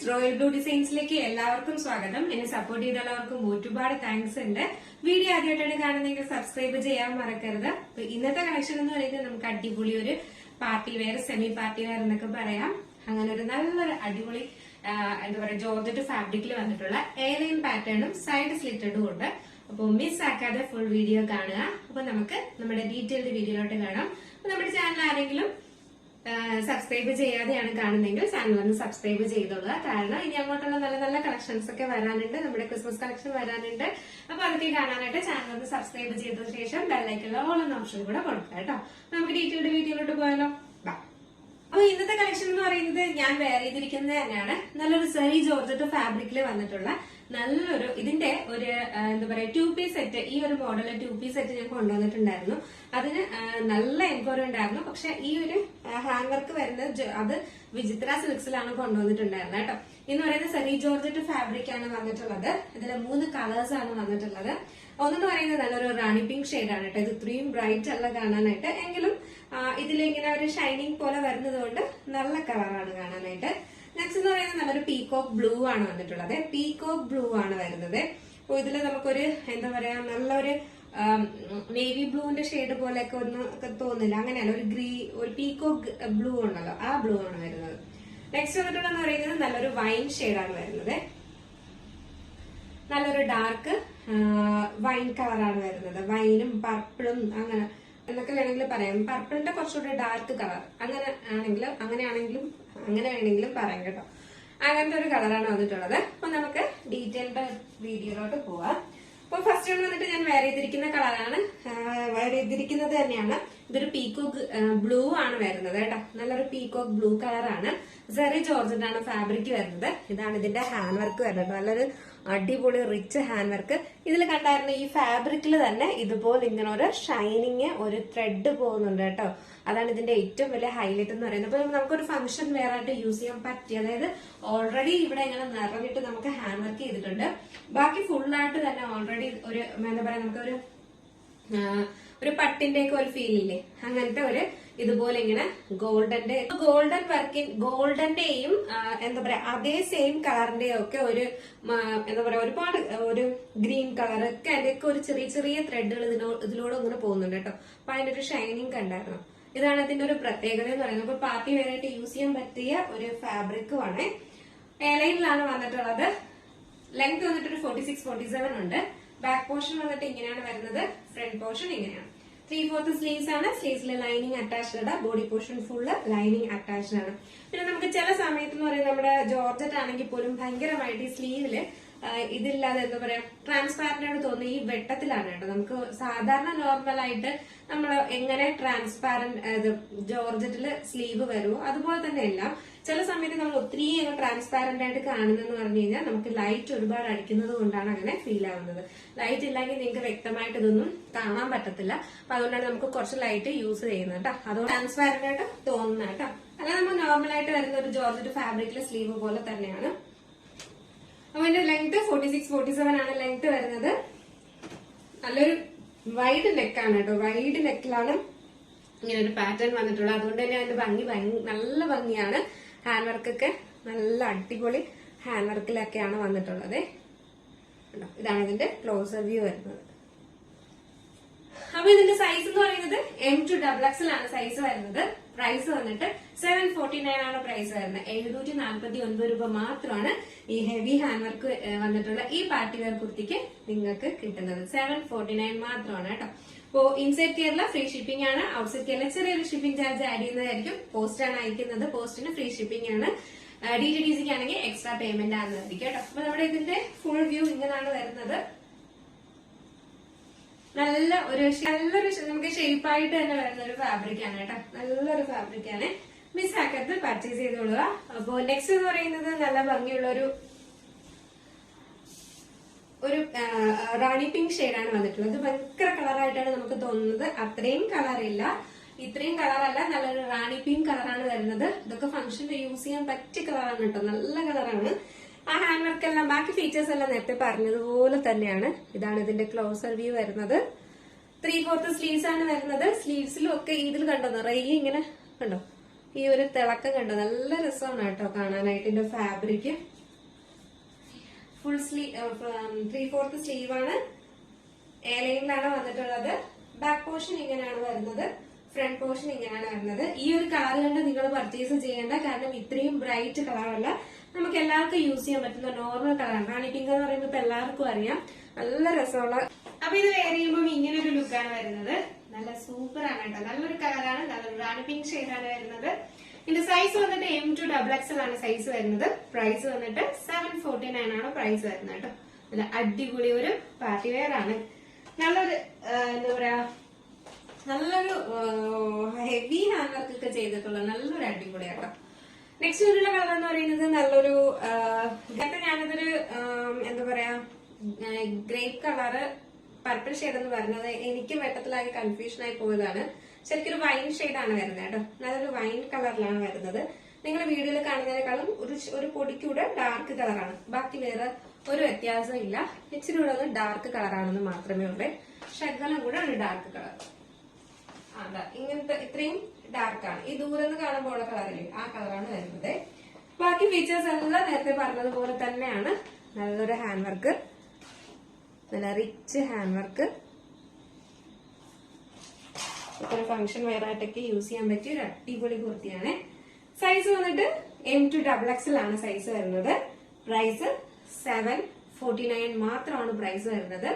Friends, royal blue ഡിസൈൻസിലേക്ക് എല്ലാവർക്കും സ്വാഗതം. എന്നെ സപ്പോർട്ട് ചെയ്ത എല്ലാവർക്കും ഒരുപാട് താങ്ക്സ് ഉണ്ട്. വീഡിയോ ആദ്യമായിട്ടാണ് കാണുന്നതെങ്കിൽ സബ്സ്ക്രൈബ് ചെയ്യാൻ മറക്കരുത്. ഇന്നത്തെ കളക്ഷൻ എന്ന് പറയുന്നത് നമുക്ക് അടിപൊളി ഒരു party wear, semi party wear എന്നൊക്കെ പറയാം. അങ്ങനെ ഒരു നല്ലൊരു അടിപൊളി എന്താ പറയുക ജോർജറ്റ് ഫാബ്രിക്കിൽ വന്നിട്ടുള്ള എയർലൈൻ പാറ്റേണും സൈഡ് സ്ലിറ്റഡും ഉണ്ട്. അപ്പോൾ മിസ് ആക്കാതെ ഫുൾ വീഡിയോ കാണുക. അപ്പൊ നമുക്ക് നമ്മുടെ ഡീറ്റെയിൽഡ് വീഡിയോയിലോട്ട് കാണാം. അപ്പൊ നമ്മുടെ ചാനൽ ആരെങ്കിലും സബ്സ്ക്രൈബ് ചെയ്യാതെയാണ് കാണുന്നതെങ്കിൽ ചാനൽ ഒന്ന് സബ്സ്ക്രൈബ് ചെയ്തോളുക. കാരണം ഇനി അങ്ങോട്ടുള്ള നല്ല നല്ല കളക്ഷൻസ് ഒക്കെ വരാനുണ്ട്. നമ്മുടെ ക്രിസ്മസ് കളക്ഷൻ വരാനുണ്ട്. അപ്പൊ അതൊക്കെ കാണാനായിട്ട് ചാനൽ ഒന്ന് സബ്സ്ക്രൈബ് ചെയ്തതിനു ശേഷം ബെല്ലൈക്കുള്ള ഓൾ എന്ന ഓപ്ഷൻ കൂടെ കൊടുക്കാം കേട്ടോ. നമുക്ക് ഡീറ്റെയിൽഡ് വീഡിയോയിലോട്ട് പോയാലോ. അപ്പൊ ഇന്നത്തെ കളക്ഷൻ എന്ന് പറയുന്നത് ഞാൻ വെയർ ചെയ്തിരിക്കുന്നത് തന്നെയാണ്. നല്ലൊരു സെറി ജോർജറ്റ് ഫാബ്രിക്കിൽ വന്നിട്ടുള്ള നല്ലൊരു ഇതിന്റെ ഒരു എന്താ പറയാ 2 പീസ് സെറ്റ്. ഈ ഒരു മോഡല് 2 പീസ് സെറ്റ് ഞാൻ കൊണ്ടുവന്നിട്ടുണ്ടായിരുന്നു. അതിന് നല്ല എൻക്വയറി ഉണ്ടായിരുന്നു. പക്ഷെ ഈ ഒരു ഹാൻഡ് വർക്ക് വരുന്നത് അത് വിചിത്ര സിൽക്സിലാണ് കൊണ്ടുവന്നിട്ടുണ്ടായിരുന്നത് കേട്ടോ. എന്ന് പറയുന്നത് സെറി ജോർജറ്റ് ഫാബ്രിക് ആണ് വന്നിട്ടുള്ളത്. ഇതിൽ 3 കളേഴ്സ് ആണ് വന്നിട്ടുള്ളത്. ഒന്നെന്ന് പറയുന്നത് നല്ലൊരു റാണി പിങ്ക് ഷെയ്ഡാണ് കേട്ടോ. ഇത് ഇത്രയും ബ്രൈറ്റ് അല്ല കാണാനായിട്ട്, എങ്കിലും ഇതിലിങ്ങനെ ഒരു ഷൈനിങ് പോലെ വരുന്നത് കൊണ്ട് നല്ല കളറാണ് കാണാനായിട്ട്. നെക്സ്റ്റ് എന്ന് പറയുന്നത് നല്ലൊരു പീകോക്ക് ബ്ലൂ ആണ് വന്നിട്ടുള്ളത്. പീകോക്ക് ബ്ലൂ ആണ് വരുന്നത്. അപ്പൊ ഇതിൽ നമുക്കൊരു എന്താ പറയാ നല്ലൊരു നേവി ബ്ലൂവിന്റെ ഷെയ്ഡ് പോലെയൊക്കെ ഒന്നും തോന്നില്ല. അങ്ങനെയല്ല, ഒരു പീകോക്ക് ബ്ലൂ ഉണ്ടല്ലോ, ആ ബ്ലൂ ആണ് വരുന്നത്. നെക്സ്റ്റ് വന്നിട്ടുള്ളതെന്ന് പറയുന്നത് നല്ലൊരു വൈൻ ഷെയ്ഡാണ് വരുന്നത്. നല്ലൊരു ഡാർക്ക് വൈൻ കളറാണ് വരുന്നത്. വൈനും പർപ്പിളും അങ്ങനെ എന്നൊക്കെ വേണമെങ്കിൽ പറയാം. പർപ്പിളിന്റെ കുറച്ചുകൂടി ഡാർക്ക് കളർ അങ്ങനെ വേണമെങ്കിലും പറയാം കേട്ടോ. അങ്ങനത്തെ ഒരു കളറാണ് വന്നിട്ടുള്ളത്. അപ്പൊ നമുക്ക് ഡീറ്റെയിൽഡ് വീഡിയോയിലോട്ട് പോവാം. അപ്പൊ ഫസ്റ്റ് വന്നിട്ട് ഞാൻ വെയർ ചെയ്തിരിക്കുന്ന കളറാണ്, വെയർ ചെയ്തിരിക്കുന്നത് തന്നെയാണ്. ഇതൊരു പീകോക്ക് ബ്ലൂ ആണ് വരുന്നത് കേട്ടോ. നല്ലൊരു പീകോക്ക് ബ്ലൂ കളറാണ്. സെറി ജോർജറ്റ് ആണ് ഫാബ്രിക് വരുന്നത്. ഇതാണ് ഇതിന്റെ ഹാൻഡ് വർക്ക് വരുന്നത്. നല്ലൊരു അടിപൊളി റിച്ച് ഹാൻഡ് വർക്ക്. ഇതിൽ കണ്ടായിരുന്നു ഈ ഫാബ്രിക്കിൽ തന്നെ ഇതുപോലെ ഇങ്ങനെ ഒരു ഷൈനിങ് ഒരു ത്രെഡ് പോകുന്നുണ്ട് കേട്ടോ. അതാണ് ഇതിന്റെ ഏറ്റവും വലിയ ഹൈലൈറ്റ് എന്ന് പറയുന്നത്. അപ്പൊ നമുക്കൊരു ഫംഗ്ഷൻ വെയർ ആയിട്ട് യൂസ് ചെയ്യാൻ പറ്റി. അതായത് ഓൾറെഡി ഇവിടെ ഇങ്ങനെ നിറഞ്ഞിട്ട് നമുക്ക് ഹാൻഡ് വർക്ക് ചെയ്തിട്ടുണ്ട്. ബാക്കി ഫുള്ളായിട്ട് തന്നെ ഓൾറെഡി ഒരു എന്താ പറയാ നമുക്കൊരു ഒരു പട്ടിന്റെയൊക്കെ ഒരു ഫീൽ ഇല്ലേ, അങ്ങനത്തെ ഒരു ഇതുപോലെ ഇങ്ങനെ ഗോൾഡന്റെയും എന്താ പറയാ അതേ സെയിം കളറിന്റെയും ഒക്കെ ഒരു എന്താ പറയാ ഒരുപാട് ഒരു ഗ്രീൻ കളർ ഒക്കെ അതിന്റെയൊക്കെ ഒരു ചെറിയ ചെറിയ ത്രെഡുകൾ ഇതിലൂടെ ഇങ്ങനെ പോകുന്നുണ്ട് കേട്ടോ. അപ്പൊ അതിന്റെ ഒരു ഷൈനിങ് കണ്ടായിരുന്നു. ഇതാണ് ഇതിന്റെ ഒരു പ്രത്യേകത എന്ന് പറയുന്നത്. അപ്പൊ പാർട്ടി വെയർ ആയിട്ട് യൂസ് ചെയ്യാൻ പറ്റിയ ഒരു ഫാബ്രിക്കുമാണ്. എയർലൈനിലാണ് വന്നിട്ടുള്ളത്. ലെങ്ത് വന്നിട്ട് ഒരു 46-47 ഉണ്ട്. ബാക്ക് പോർഷൻ വന്നിട്ട് ഇങ്ങനെയാണ് വരുന്നത്. ഫ്രണ്ട് പോർഷൻ ഇങ്ങനെയാണ്. 3/4 സ്ലീവ്സ് ആണ്. സ്ലീവ്സിൽ ലൈനിങ് അറ്റാച്ച്ഡ് ആണ്. Body portion full lining attached ആണ്. പിന്നെ നമുക്ക് ചില സമയത്ത് എന്ന് പറയുന്നത് നമ്മുടെ ജോർജറ്റ് ആണെങ്കിൽ പോലും ഭയങ്കരമായിട്ട് ഈ സ്ലീവില് ഇതില്ലാതെ എന്താ പറയാ ട്രാൻസ്പാരന്റ് ആയിട്ട് തോന്നുന്ന ഈ വെട്ടത്തിലാണ് കേട്ടോ. നമുക്ക് സാധാരണ നോർമൽ ആയിട്ട് നമ്മൾ എങ്ങനെ ട്രാൻസ്പാരന്റ് ജോർജറ്റില് സ്ലീവ് വരുമോ അതുപോലെ തന്നെ എല്ലാം ചില സമയത്ത് നമ്മൾ ഒത്തിരി ട്രാൻസ്പാരന്റ് ആയിട്ട് കാണുന്നതെന്ന് പറഞ്ഞു കഴിഞ്ഞാൽ നമുക്ക് ലൈറ്റ് ഒരുപാട് അടിക്കുന്നത് കൊണ്ടാണ് അങ്ങനെ ഫീൽ ആവുന്നത്. ലൈറ്റ് ഇല്ലെങ്കിൽ നിങ്ങൾക്ക് വ്യക്തമായിട്ട് ഇതൊന്നും കാണാൻ പറ്റത്തില്ല. അപ്പൊ അതുകൊണ്ടാണ് നമുക്ക് കുറച്ച് ലൈറ്റ് യൂസ് ചെയ്യുന്നത് കേട്ടോ. അതുകൊണ്ട് ട്രാൻസ്പാരന്റ് ആയിട്ട് തോന്നുന്ന കേട്ടോ. അല്ല നമ്മൾ നോർമൽ ആയിട്ട് വരുന്ന ഒരു ജോർജറ്റ് ഫാബ്രിക്കിലെ സ്ലീവ് പോലെ തന്നെയാണ്. അപ്പൊ അതിന്റെ ലെങ്ത് 46-47 ആണ് ലെങ്ത് വരുന്നത്. നല്ലൊരു വൈഡ് നെക്കാണ് കേട്ടോ. വൈഡ് നെക്കിലാണ് ഇങ്ങനെ ഒരു പാറ്റേൺ വന്നിട്ടുള്ളത്. അതുകൊണ്ട് തന്നെ അതിന്റെ നല്ല ഭംഗിയാണ്. ഹാൻഡ് വർക്കൊക്കെ നല്ല അടിപൊളി ഹാൻഡ് വർക്കിലൊക്കെയാണ് വന്നിട്ടുള്ളത്. ഇതാണ് ഇതിന്റെ ക്ലോസർ വ്യൂ വരുന്നത്. അപ്പൊ ഇതിന്റെ സൈസ് എന്ന് പറയുന്നത് M to XXL ആണ് സൈസ് വരുന്നത്. പ്രൈസ് വന്നിട്ട് 749 ആണ് പ്രൈസ് വരുന്നത്. 749 രൂപ മാത്രമാണ് ഈ ഹെവി ഹാൻഡ് വർക്ക് വന്നിട്ടുള്ള ഈ പാർട്ടി വെയർ കുർത്തിക്ക് നിങ്ങൾക്ക് കിട്ടുന്നത്. 749 മാത്രമാണ് കേട്ടോ. അപ്പോ ഇൻസൈഡ് കേരള ഫ്രീ ഷിപ്പിംഗ് ആണ്. ഔട്ട്സൈഡ് കേരള ചെറിയൊരു ഷിപ്പിംഗ് ചാർജ് ആഡ് ചെയ്യുന്നതായിരിക്കും. പോസ്റ്റ് ആണ് അയക്കുന്നത്. പോസ്റ്റിന് ഫ്രീ ഷിപ്പിംഗ് ആണ്. DTDCക്ക് ആണെങ്കിൽ എക്സ്ട്രാ പേയ്മെന്റ് ആണെന്നായിരിക്കും കേട്ടോ. അപ്പൊ നമ്മുടെ ഇതിന്റെ ഫുൾ വ്യൂ ഇങ്ങനെയാണ് വരുന്നത്. നല്ലൊരു നമുക്ക് ഷേപ്പായിട്ട് തന്നെ വരുന്ന ഒരു ഫാബ്രിക് ആണ് കേട്ടോ. നല്ലൊരു ഫാബ്രിക് ആണ്. മിസ് ആക്കരുത്, പർച്ചേസ് ചെയ്തോളുക. അപ്പോ നെക്സ്റ്റ് എന്ന് പറയുന്നത് നല്ല ഭംഗിയുള്ള ഒരു റാണി പിങ്ക് ഷെയ്ഡാണ് വന്നിട്ടുള്ളത്. ഭയങ്കര കളറായിട്ടാണ് നമുക്ക് തോന്നുന്നത്. അത്രയും കളറില്ല, ഇത്രയും കളറല്ല. നല്ലൊരു റാണി പിങ്ക് കളറാണ് വരുന്നത്. ഇതൊക്കെ ഫംഗ്ഷനിൽ യൂസ് ചെയ്യാൻ പറ്റിയ കളറാണ് കേട്ടോ. നല്ല കളറാണ്. ആ ഹാൻഡ് വർക്ക് എല്ലാം ബാക്കി ഫീച്ചേഴ്സ് എല്ലാം നേരത്തെ പറഞ്ഞതുപോലെ തന്നെയാണ്. ഇതാണ് ഇതിന്റെ ക്ലോസർ വ്യൂ വരുന്നത്. 3/4 സ്ലീവ്സ് ആണ് വരുന്നത്. സ്ലീവ്സിലും ഒക്കെ ഇതിൽ കണ്ടോ നിറയെ ഇങ്ങനെ കണ്ടോ ഈ ഒരു തിളക്കം കണ്ടോ, നല്ല രസമാണ് കേട്ടോ കാണാനായിട്ട്. ഇതിന്റെ ഫാബ്രിക് ഫുൾ സ്ലീവ് 3/4 സ്ലീവാണ്. എയർലൈനിലാണ് വന്നിട്ടുള്ളത്. ബാക്ക് പോർഷൻ ഇങ്ങനെയാണ് വരുന്നത്, ഫ്രണ്ട് പോർഷൻ ഇങ്ങനെയാണ് വരുന്നത്. ഈ ഒരു കളർ കണ്ട് നിങ്ങൾ പർച്ചേസ് ചെയ്യേണ്ട, കാരണം ഇത്രയും ബ്രൈറ്റ് കളറല്ല, നമുക്ക് എല്ലാവർക്കും യൂസ് ചെയ്യാൻ പറ്റുന്ന നോർമൽ കളറാണ്. റാണി പിങ്ക് എന്ന് പറയുമ്പോൾ ഇപ്പൊ എല്ലാവർക്കും അറിയാം, നല്ല രസമുള്ള. അപ്പൊ ഇത് വെയർ ചെയ്യുമ്പോൾ ഇങ്ങനെ ഒരു ലുക്കാണ് വരുന്നത്. നല്ല സൂപ്പർ ആണ് കേട്ടോ, നല്ലൊരു കളറാണ്, നല്ലൊരു റാണി പിങ്ക് ഷെയ്ഡാണ് വരുന്നത്. ഇതിന്റെ സൈസ് വന്നിട്ട് M2 XXL ആണ് സൈസ് വരുന്നത്. പ്രൈസ് വന്നിട്ട് 749 ആണ് പ്രൈസ് വരുന്നത് കേട്ടോ. നല്ല അടിപൊളി ഒരു പാർട്ടി വെയർ ആണ്. നല്ലൊരു എന്താ പറയാ, നല്ലൊരു ഹെവി ഹാൻഡ് വർക്ക് ഒക്കെ ചെയ്തിട്ടുള്ള നല്ലൊരു അടിപൊളിയാട്ടോ. നെക്സ്റ്റ് വരുന്ന കളർ എന്ന് പറയുന്നത് നല്ലൊരു ഇതൊക്കെ ഞാനിതൊരു എന്താ പറയാ ഗ്രേപ്പ് കളറ് പർപ്പിൾ ഷെയ്ഡ് എന്ന് പറയുന്നത് എനിക്ക് വെട്ടത്തിലാകെ കൺഫ്യൂഷൻ ആയി പോയതാണ്. ശരിക്കും ഒരു വൈൻ ഷെയ്ഡാണ് വരുന്നത് കേട്ടോ. നല്ലൊരു വൈൻ കളറിലാണ് വരുന്നത്. നിങ്ങൾ വീഡിയോയിൽ കാണുന്നതിനേക്കാളും ഒരു പൊടിക്കൂടെ ഡാർക്ക് കളറാണ്. ബാക്കി വേറെ ഒരു വ്യത്യാസം ഇല്ല. ഇച്ചിരി കൂടെ ഒന്ന് ഡാർക്ക് കളറാണെന്ന് മാത്രമേ ഉള്ളൂ. ഷഗലം കൂടെ ഒരു ഡാർക്ക് കളർ. അതാ ഇങ്ങനത്തെ ഇത്രയും ഡാർക്കാണ്. ഈ ദൂരം നിന്ന് കാണുമ്പോൾ ഉള്ള കളറില്ലേ, ആ കളറാണ് വരുന്നത്. ബാക്കി ഫീച്ചേഴ്സ് എല്ലാം നേരത്തെ പറഞ്ഞതുപോലെ തന്നെയാണ്. നല്ലൊരു ഹാൻഡ് വർക്ക്, നല്ല റിച്ച് ഹാൻഡ് വർക്ക്. ഇത്ര ഫംഗ്ഷൻ വെയർ ആയിട്ടൊക്കെ യൂസ് ചെയ്യാൻ പറ്റിയ ഒരു അടിപൊളി കുർത്തിയാണ്. സൈസ് വന്നിട്ട് M2 XXL ആണ് സൈസ് വരുന്നത്. പ്രൈസ് 749 മാത്രമാണ് പ്രൈസ് വരുന്നത്.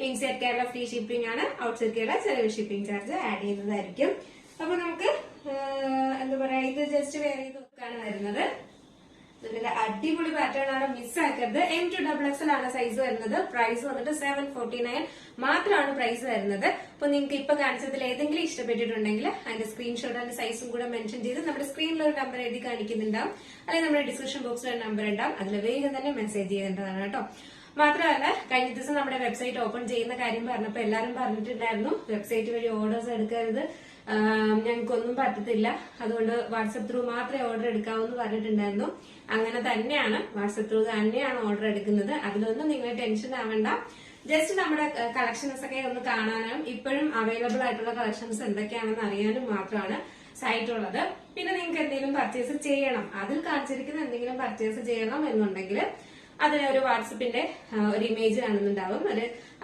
ഇൻസൈഡ് കേരള ഫ്രീ ഷിപ്പിംഗ് ആണ്. ഔട്ട്സൈഡ് കേരള ചെറിയ ഷിപ്പിംഗ് ചാർജ് ആഡ് ചെയ്യുന്നതായിരിക്കും. അപ്പൊ നമുക്ക് എന്താ പറയാ, ഇത് ജസ്റ്റ് വെയർ ചെയ്ത് നോക്കാണ് വരുന്നത്. ഇതിന്റെ അടിപൊളി പാറ്റേൺ ആണ്, മിസ്സാക്കരുത്. M2 XXL ആണ് സൈസ് വരുന്നത്. പ്രൈസ് വന്നിട്ട് 749 മാത്രമാണ് പ്രൈസ് വരുന്നത്. അപ്പൊ നിങ്ങൾക്ക് ഇപ്പൊ കാണിച്ചതിൽ ഏതെങ്കിലും ഇഷ്ടപ്പെട്ടിട്ടുണ്ടെങ്കിൽ അതിന്റെ സ്ക്രീൻഷോട്ട് അതിന്റെ സൈസും കൂടെ മെൻഷൻ ചെയ്ത് നമ്മുടെ സ്ക്രീനിൽ ഒരു നമ്പർ എഴുതി കാണിക്കുന്നുണ്ടാവും, അല്ലെങ്കിൽ നമ്മുടെ ഡിസ്ക്രിപ്ഷൻ ബോക്സിൽ ഒരു നമ്പർ ഉണ്ടാവും, അതിൽ വേഗം തന്നെ മെസ്സേജ് ചെയ്യേണ്ടതാണ് കേട്ടോ. മാത്രമല്ല, കഴിഞ്ഞ ദിവസം നമ്മുടെ വെബ്സൈറ്റ് ഓപ്പൺ ചെയ്യുന്ന കാര്യം പറഞ്ഞപ്പോൾ എല്ലാവരും പറഞ്ഞിട്ടുണ്ടായിരുന്നു വെബ്സൈറ്റ് വഴി ഓർഡേഴ്സ് എടുക്കരുത്, ഞങ്ങൾക്കൊന്നും പറ്റത്തില്ല, അതുകൊണ്ട് വാട്സപ്പ് ത്രൂ മാത്രമേ ഓർഡർ എടുക്കാവൂ എന്ന് പറഞ്ഞിട്ടുണ്ടായിരുന്നു. അങ്ങനെ തന്നെയാണ്, വാട്സപ്പ് ത്രൂ തന്നെയാണ് ഓർഡർ എടുക്കുന്നത്. അതിലൊന്നും നിങ്ങൾ ടെൻഷൻ ആവണ്ട. ജസ്റ്റ് നമ്മുടെ കളക്ഷൻസ് ഒക്കെ ഒന്ന് കാണാനും ഇപ്പോഴും അവൈലബിൾ ആയിട്ടുള്ള കളക്ഷൻസ് എന്തൊക്കെയാണെന്ന് അറിയാനും മാത്രമാണ് സൈറ്റ് ഉള്ളത്. പിന്നെ നിങ്ങൾക്ക് എന്തെങ്കിലും പർച്ചേസ് ചെയ്യണം, അതിൽ കാണിച്ചിരിക്കുന്ന എന്തെങ്കിലും പർച്ചേസ് ചെയ്യണം എന്നുണ്ടെങ്കിൽ അതിന് ഒരു വാട്സപ്പിന്റെ ഒരു ഇമേജ് കാണുന്നുണ്ടാവും.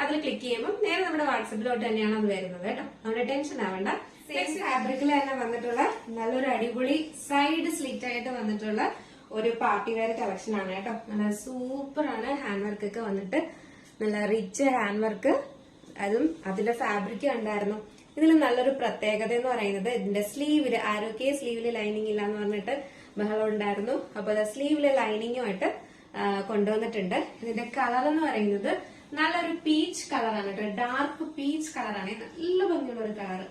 അതിൽ ക്ലിക്ക് ചെയ്യുമ്പോൾ നേരെ നമ്മുടെ വാട്സപ്പിലോട്ട് തന്നെയാണ് അത് വരുന്നത് കേട്ടോ. നമ്മുടെ ടെൻഷൻ ആവണ്ട. സെയിം ഫാബ്രിക്കിൽ തന്നെ വന്നിട്ടുള്ള നല്ലൊരു അടിപൊളി സൈഡ് സ്ലിറ്റ് ആയിട്ട് വന്നിട്ടുള്ള ഒരു പാർട്ടി വെയർ കളക്ഷൻ ആണ് കേട്ടോ. നല്ല സൂപ്പർ ആണ്. ഹാൻഡ് വർക്ക് ഒക്കെ വന്നിട്ട് നല്ല റിച്ച് ഹാൻഡ് വർക്ക്, അതും അതിന്റെ ഫാബ്രിക് ഉണ്ടായിരുന്നു. ഇതിൽ നല്ലൊരു പ്രത്യേകത എന്ന് പറയുന്നത് ഇതിന്റെ സ്ലീവില് ആരോഗ്യ സ്ലീവില് ലൈനിങ് ഇല്ല എന്ന് പറഞ്ഞിട്ട് ബഹളം ഉണ്ടായിരുന്നു. അപ്പൊ സ്ലീവില് ലൈനിങ്ങുമായിട്ട് കൊണ്ടുവന്നിട്ടുണ്ട്. ഇതിന്റെ കളർ എന്ന് പറയുന്നത് നല്ലൊരു പീച്ച് കളറാണ് കേട്ടോ. ഡാർക്ക് പീച്ച് കളറാണ്. നല്ല ഭംഗിയുള്ള ഒരു കളർ,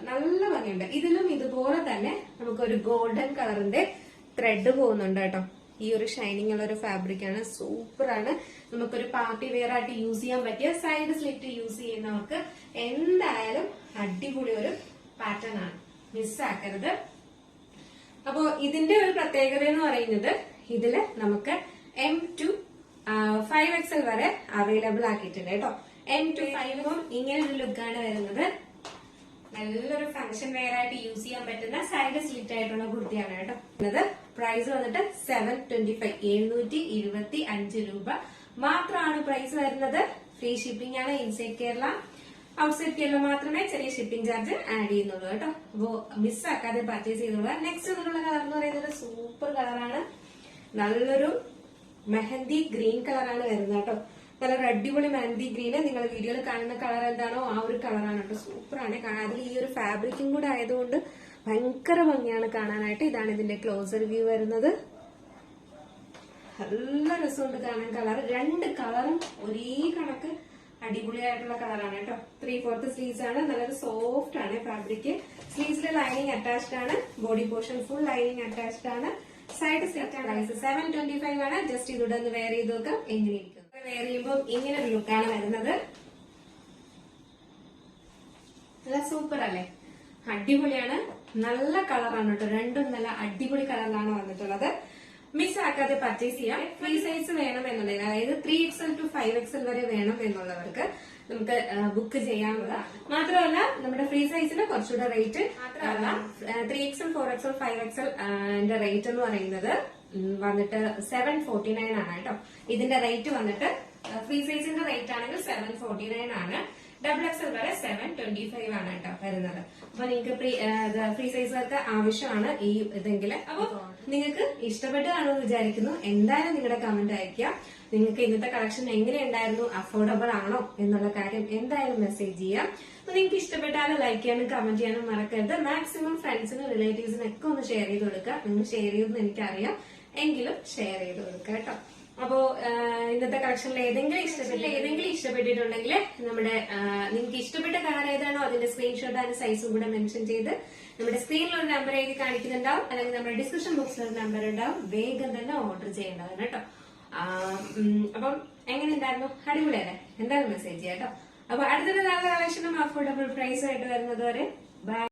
നല്ല ഭംഗിയുണ്ട്. ഇതിലും ഇതുപോലെ തന്നെ നമുക്കൊരു ഗോൾഡൻ കളറിന്റെ ത്രെഡ് പോകുന്നുണ്ട് കേട്ടോ. ഈ ഒരു ഷൈനിങ് ഉള്ള ഒരു ഫാബ്രിക് ആണ്, സൂപ്പർ ആണ്. നമുക്കൊരു പാർട്ടി വെയർ ആയിട്ട് യൂസ് ചെയ്യാൻ പറ്റിയ സൈഡ് സ്ലിറ്റ് യൂസ് ചെയ്യുന്നവർക്ക് എന്തായാലും അടിപൊളി ഒരു പാറ്റേൺ ആണ്, മിസ്സാക്കരുത്. അപ്പോ ഇതിന്റെ ഒരു പ്രത്യേകത എന്ന് പറയുന്നത് ഇതില് നമുക്ക് M2 5XL വരെ അവൈലബിൾ ആക്കിയിട്ടുണ്ട് കേട്ടോ. M2 5 ഇങ്ങനെ ഒരു ലുക്കാണ് വരുന്നത്. നല്ലൊരു ഫംഗ്ഷൻ വെയർ ആയിട്ട് യൂസ് ചെയ്യാൻ പറ്റുന്ന സൈഡ് സ്ലിറ്റ് ആയിട്ടുള്ള കുർത്തിയാണ് കേട്ടോ. പ്രൈസ് വന്നിട്ട് 725 725 രൂപ മാത്രമാണ് പ്രൈസ് വരുന്നത്. ഫ്രീ ഷിപ്പിംഗ് ആണ്. ഇൻസൈഡ് കേരള ഔട്ട്സൈഡ് കേരള മാത്രമേ ചെറിയ ഷിപ്പിംഗ് ചാർജ് ആഡ് ചെയ്യുന്നുള്ളൂ കേട്ടോ. അപ്പോ മിസ്സാക്കാതെ പർച്ചേസ് ചെയ്തോളൂ. നെക്സ്റ്റ് ഉള്ള കളർ എന്ന് പറയുന്നത് സൂപ്പർ കളറാണ്. നല്ലൊരു മെഹന്തി ഗ്രീൻ കളറാണ് വരുന്നത് കേട്ടോ. നല്ലൊരു അടിപൊളി മെഹന്തി ഗ്രീന്. നിങ്ങൾ വീഡിയോയിൽ കാണുന്ന കളർ എന്താണോ ആ ഒരു കളറാണ് കേട്ടോ. സൂപ്പറാണ് കാണാൻ. അതിൽ ഈ ഒരു ഫാബ്രിക്കും കൂടെ ആയതുകൊണ്ട് ഭയങ്കര ഭംഗിയാണ് കാണാനായിട്ട്. ഇതാണ് ഇതിന്റെ ക്ലോസർ വ്യൂ വരുന്നത്. നല്ല രസമുണ്ട് കാണാൻ കളർ. രണ്ട് കളറും ഒരേ കണക്ക് അടിപൊളിയായിട്ടുള്ള കളറാണ് കേട്ടോ. 3/4 സ്ലീവ്സ് ആണ്. നല്ലൊരു സോഫ്റ്റ് ആണ് ഫാബ്രിക്. സ്ലീവ്സിലെ ലൈനിങ് അറ്റാച്ച്ഡ് ആണ്. Body portion full lining attached ആണ്. സൈഡ് സെറ്റ് ആണ്. 725 ആണ്. ജസ്റ്റ് ഇതിവിടെ ഒന്ന് വെയർ ചെയ്ത് നോക്കാം എങ്ങനെയിരിക്കും. വെയർ ചെയ്യുമ്പോൾ ഇങ്ങനെ ഒരു ലുക്കാണ് വരുന്നത്. നല്ല സൂപ്പർ അല്ലേ, അടിപൊളിയാണ്. നല്ല കളറാണ് കേട്ടോ. രണ്ടും നല്ല അടിപൊളി കളറിലാണ് വന്നിട്ടുള്ളത്. മിസ് ആക്കാതെ പർച്ചേസ് ചെയ്യാം. ഫ്രീ സൈസ് വേണം എന്നുണ്ടെങ്കിൽ, അതായത് 3XL to 5XL വരെ വേണം എന്നുള്ളവർക്ക് നമുക്ക് ബുക്ക് ചെയ്യാവുന്നതാണ്. മാത്രമല്ല നമ്മുടെ ഫ്രീ സൈസിന് കുറച്ചുകൂടെ റേറ്റ്, മാത്രമല്ല 3XL 4XL 5XL റേറ്റ് എന്ന് പറയുന്നത് വന്നിട്ട് 749 ആണ് കേട്ടോ. ഇതിന്റെ റേറ്റ് വന്നിട്ട് ഫ്രീ സൈസിന്റെ റേറ്റ് ആണെങ്കിൽ 749 ആണ്. XXL വരെ 725 ആണ് കേട്ടോ വരുന്നത്. അപ്പൊ നിങ്ങൾക്ക് ഫ്രീ സൈസുകാർക്ക് ആവശ്യമാണ് ഈ ഇതെങ്കിൽ. അപ്പൊ നിങ്ങൾക്ക് ഇഷ്ടപ്പെട്ട് കാണുമെന്ന് വിചാരിക്കുന്നു. എന്തായാലും നിങ്ങളുടെ കമന്റ് അയക്കുക. നിങ്ങൾക്ക് ഇന്നത്തെ കളക്ഷൻ എങ്ങനെയുണ്ടായിരുന്നു, അഫോർഡബിൾ ആണോ എന്നുള്ള കാര്യം എന്തായാലും മെസ്സേജ് ചെയ്യാം. അപ്പൊ നിങ്ങൾക്ക് ഇഷ്ടപ്പെട്ടാലും ലൈക്ക് ചെയ്യാനും കമന്റ് ചെയ്യാനും മറക്കരുത്. മാക്സിമം ഫ്രണ്ട്സിനും റിലേറ്റീവ്സിനും ഒക്കെ ഒന്ന് ഷെയർ ചെയ്ത് കൊടുക്കുക. നിങ്ങൾ ഷെയർ ചെയ്തെന്ന് എനിക്കറിയാം, എങ്കിലും ഷെയർ ചെയ്ത് കൊടുക്കുക കേട്ടോ. അപ്പോ ഇന്നത്തെ കളക്ഷനിൽ ഏതെങ്കിലും ഇഷ്ടപ്പെട്ടിട്ടുണ്ടെങ്കിൽ നമ്മുടെ നിങ്ങൾക്ക് ഇഷ്ടപ്പെട്ട കളർ ഏതാണോ അതിന്റെ സ്ക്രീൻഷോട്ട് അതിന്റെ സൈസും കൂടെ മെൻഷൻ ചെയ്ത് നമ്മുടെ സ്ക്രീനിൽ ഒരു നമ്പർ എഴുതി കാണിക്കുന്നുണ്ടാവും, അല്ലെങ്കിൽ നമ്മുടെ ഡിസ്ക്രിപ്ഷൻ ബോക്സിൽ ഒരു നമ്പർ ഉണ്ടാവും. വേഗം തന്നെ ഓർഡർ ചെയ്യേണ്ടതാണ് കേട്ടോ. അപ്പം എങ്ങനെ ഉണ്ടായിരുന്നു? അടിപൊളിയല്ലേ? എന്തായാലും മെസ്സേജ് ചെയ്യാം കേട്ടോ. അപ്പൊ അടുത്തൊരു നല്ല കളക്ഷനും അഫോർഡബിൾ പ്രൈസും ആയിട്ട് വരുന്നത് വരെ ബൈ.